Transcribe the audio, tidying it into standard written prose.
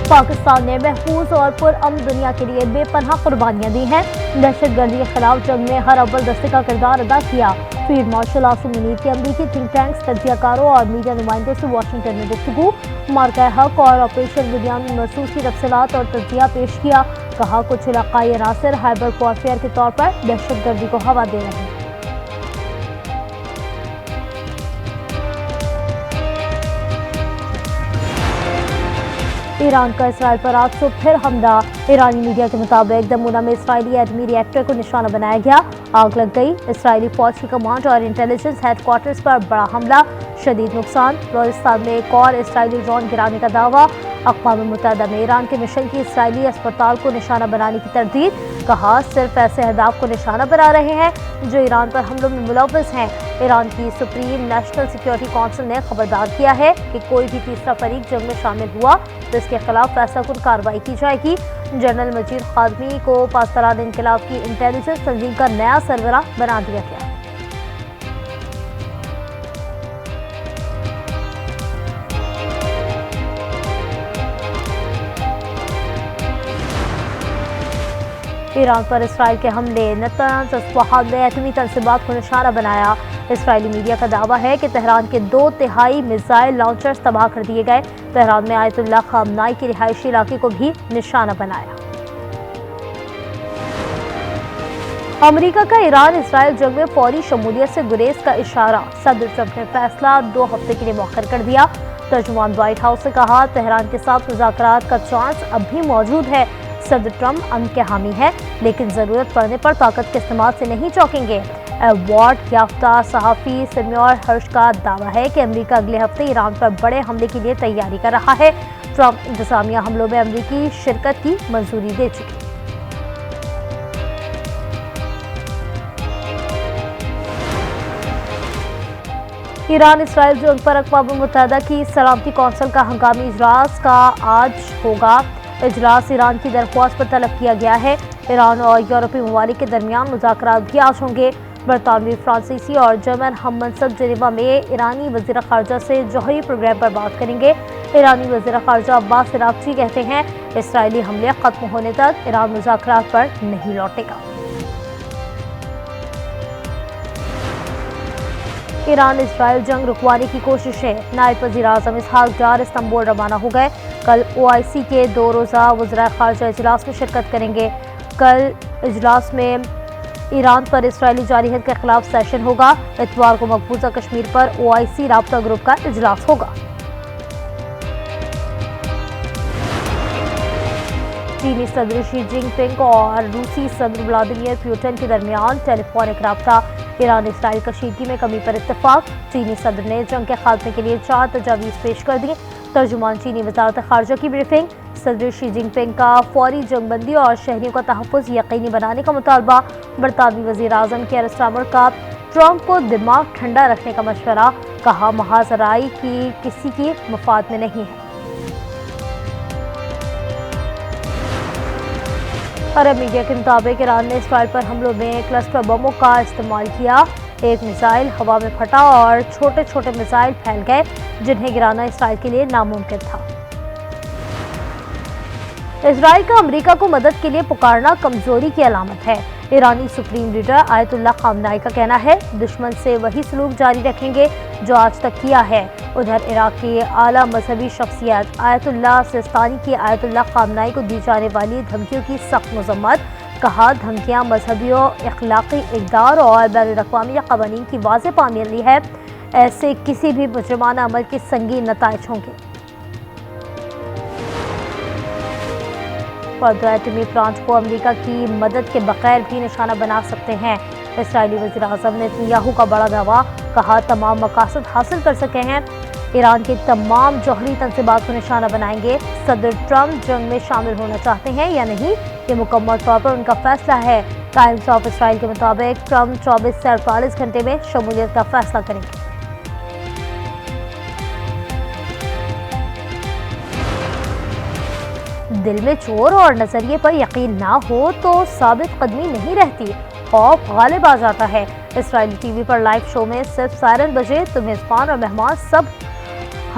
پاکستان نے محفوظ اور پرامن دنیا کے لیے بے پناہ قربانیاں دی ہیں۔ دہشت گردی کے خلاف جنگ میں ہر اول دستے کا کردار ادا کیا۔ فیلڈ مارشل عاصم منیر کی امریکی تھنک ٹینکس، تجزیہ کاروں اور میڈیا نمائندوں سے واشنگٹن میں گفتگو۔ مارکہ حق اور آپریشن بنیان میں محسوس کی تفصیلات اور تجزیہ پیش کیا۔ کہا کچھ علاقائی عناصر ہائبرڈ وارفیئر کے طور پر دہشت گردی کو ہوا دے رہے ہیں۔ ایران کا اسرائیل پر آج صبح پھر حملہ۔ ایرانی میڈیا کے مطابق دمونہ میں اسرائیلی ایٹمی ری ایکٹر کو نشانہ بنایا گیا، آگ لگ گئی۔ اسرائیلی فوج کی کمانڈ اور انٹیلیجنس ہیڈ کوارٹرز پر بڑا حملہ، شدید نقصان۔ بلوچستان میں ایک اور اسرائیلی ڈرون گرانے کا دعویٰ۔ اقوام متحدہ میں ایران کے مشن کی اسرائیلی اسپتال کو نشانہ بنانے کی تردید۔ کہا صرف ایسے اہداف کو نشانہ بنا رہے ہیں جو ایران پر حملوں میں ملوث ہیں۔ ایران کی سپریم نیشنل سیکیورٹی کونسل نے خبردار کیا ہے کہ کوئی بھی تیسرا فریق جنگ میں شامل ہوا تو اس کے خلاف فیصلہ کن کارروائی کی جائے گی۔ جنرل مجید خادمی کو پاسداران انقلاب کی انٹیلیجنس تنظیم کا نیا سربراہ بنا دیا گیا۔ ایران پر اسرائیل کے حملے، نتنز اصفہان میں ایٹمی تنصیبات کو نشانہ بنایا۔ اسرائیلی میڈیا کا دعویٰ ہے کہ تہران کے 2/3 میزائل لانچرز تباہ کر دیے گئے۔ تہران میں آیت اللہ خامنائی کے رہائشی علاقے کو بھی نشانہ بنایا۔ امریکہ کا ایران اسرائیل جنگ میں فوری شمولیت سے گریز کا اشارہ، صدر ٹرمپ نے فیصلہ 2 ہفتے کے لیے مؤخر کر دیا۔ ترجمان وائٹ ہاؤس نے کہا تہران کے ساتھ مذاکرات کا چانس اب بھی موجود ہے۔ صدر ٹرمپ امن کے حامی ہیں لیکن ضرورت پڑنے پر طاقت کے استعمال سے نہیں چوکیں گے۔ ایوارڈ یافتہ صحافی سیمیور ہرش کا دعویٰ ہے کہ امریکہ اگلے ہفتے ایران پر بڑے حملے کے لیے تیاری کر رہا ہے۔ ٹرمپ انتظامیہ حملوں میں امریکی شرکت کی منظوری دے چکی۔ ایران اسرائیل جنگ پر اقوام متحدہ کی سلامتی کونسل کا ہنگامی اجلاس کا آج ہوگا۔ اجلاس ایران کی درخواست پر طلب کیا گیا ہے۔ ایران اور یورپی ممالک کے درمیان مذاکرات بھی آج ہوں گے۔ برطانوی، فرانسیسی اور جرمن ہم منصب جنیوا میں ایرانی وزیر خارجہ سے جوہری پروگرام پر بات کریں گے۔ ایرانی وزیر خارجہ عباس عراقچی کہتے ہیں اسرائیلی حملے ختم ہونے تک ایران مذاکرات پر نہیں لوٹے گا۔ ایران اسرائیل جنگ رکوانے کی کوششیں، نائب وزیر اعظم اسحاق ڈار استنبول روانہ ہو گئے۔ کل OIC کے 2 روزہ وزرائے خارجہ اجلاس میں شرکت کریں گے۔ کل اجلاس میں ایران پر اسرائیلی جارحیت کے خلاف سیشن ہوگا۔ اتوار کو مقبوضہ کشمیر پر OIC رابطہ گروپ کا اجلاس ہوگا۔ چینی صدر شی جن پنگ اور روسی صدر ولادیمیر پوٹن کے درمیان ٹیلی فونک رابطہ، ایران اسرائیل کشیدگی میں کمی پر اتفاق۔ چینی صدر نے جنگ کے خاتمے کے لیے 4 تجاویز پیش کر دی۔ ترجمان چینی وزارت خارجہ کی بریفنگ۔ صدر شی جن پنگ کا فوری جنگ بندی اور شہریوں کا تحفظ یقینی بنانے کا مطالبہ۔ برطانوی وزیر اعظم کیئر سٹارمر کا ٹرمپ کو دماغ ٹھنڈا رکھنے کا مشورہ، کہا محاذ رائے کی کسی کی مفاد میں نہیں ہے۔ عرب میڈیا کے مطابق ایران نے اسرائیل پر حملوں میں کلسٹر بموں کا استعمال کیا۔ ایک میزائل ہوا میں پھٹا اور چھوٹے چھوٹے میزائل پھیل گئے جنہیں گرانا اسرائیل کے لیے ناممکن تھا۔ اسرائیل کا امریکہ کو مدد کے لیے پکارنا کمزوری کی علامت ہے، ایرانی سپریم لیڈر آیت اللہ خامنائی کا کہنا ہے۔ دشمن سے وہی سلوک جاری رکھیں گے جو آج تک کیا ہے۔ ادھر عراق کی اعلیٰ مذہبی شخصیت آیت اللہ سستانی کی آیت اللہ خامنائی کو دی جانے والی دھمکیوں کی سخت مذمت، کہا دھمکیاں مذہبی و اخلاقی اقدار اور بین الاقوامی قوانین کی واضح پامالی ہے، ایسے کسی بھی مجرمانہ عمل کے سنگین نتائج ہوں گے۔ فردو ایٹمی پلانٹ کو امریکہ کی مدد کے بغیر بھی نشانہ بنا سکتے ہیں، اسرائیلی وزیر اعظم نیتن کا بڑا دعویٰ، کہا تمام مقاصد حاصل کر سکے ہیں، ایران کے تمام جوہری تنصیبات کو نشانہ بنائیں گے۔ صدر ٹرمپ جنگ میں شامل ہونا چاہتے ہیں یا نہیں، یہ مکمل طور پر ان کا فیصلہ ہے۔ ٹائمز آف اسرائیل کے مطابق ٹرمپ 24 سے 48 گھنٹے میں شمولیت کا فیصلہ کریں گے۔ دل میں چور اور نظریے پر یقین نہ ہو تو ثابت قدمی نہیں رہتی، خوف غالب آ جاتا ہے۔ اسرائیلی ٹی وی پر لائیو شو میں صرف سائرن بجے تو میزبان اور مہمان سب